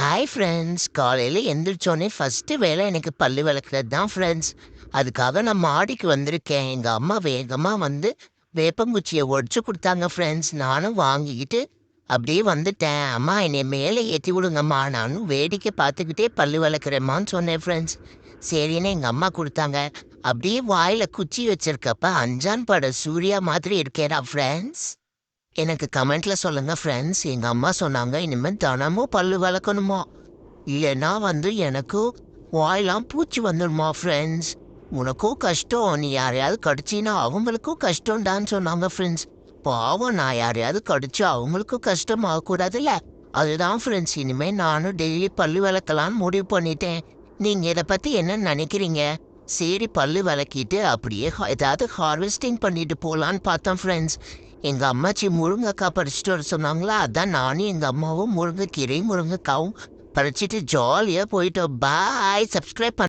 Hi friends, காலையில் எந்திரிச்சோடனே first வேலை எனக்கு பல்லு விளக்குறது தான் ஃப்ரெண்ட்ஸ். அதுக்காக நான் மாடிக்கு வந்திருக்கேன். எங்கள் அம்மா வேகமாக வந்து வேப்பங்குச்சியை ஒடிச்சு கொடுத்தாங்க ஃப்ரெண்ட்ஸ். நானும் வாங்கிக்கிட்டு அப்படியே வந்துட்டேன். அம்மா என்னை மேலே ஏற்றி விடுங்கம்மா, நானும் வேடிக்கை பார்த்துக்கிட்டே பல்லு விளக்குறேம்மான்னு சொன்னேன் ஃப்ரெண்ட்ஸ். சரின்னு எங்கள் அம்மா கொடுத்தாங்க. அப்படியே வாயில் குச்சி வச்சிருக்கப்ப அஞ்சான் பட சூர்யா மாதிரி இருக்கேடா ஃப்ரெண்ட்ஸ். எனக்கு கமெண்ட்ல சொல்லுங்க ஃப்ரெண்ட்ஸ். எங்க அம்மா சொன்னாங்க, இனிமேல் தினமும் பல்லு விளக்கணுமா, இல்லைன்னா எனக்கு வாயெல்லாம் பூச்சி வந்துடுமா ஃப்ரெண்ட்ஸ். உனக்கும் கஷ்டம், நீ யாரையாவது கடிச்சின்னா அவங்களுக்கும் கஷ்டம்டான்னு சொன்னாங்க ஃப்ரெண்ட்ஸ். பாவம், நான் யாரையாவது கடிச்சு அவங்களுக்கும் கஷ்டம் ஆகக்கூடாதுல்ல. அதுதான் ஃப்ரெண்ட்ஸ், இனிமேல் நானும் டெய்லி பல்லு விளக்கலான்னு முடிவு பண்ணிட்டேன். நீங்க இதை பத்தி என்ன நினைக்கிறீங்க? சரி, பல்லு விளக்கிட்டு அப்படியே ஏதாவது ஹார்வெஸ்டிங் பண்ணிட்டு போகலான்னு பார்த்தோம் ஃப்ரெண்ட்ஸ். எங்க அம்மாச்சி முருங்கைக்காய் பறிச்சுட்டு வர சொன்னாங்களா, அதான் நானும் எங்க அம்மாவும் முருங்கைக்கீரையும் முருங்கைக்காவும் பறிச்சுட்டு ஜாலியாக போயிட்டோம். பாய், சப்ஸ்கிரைப்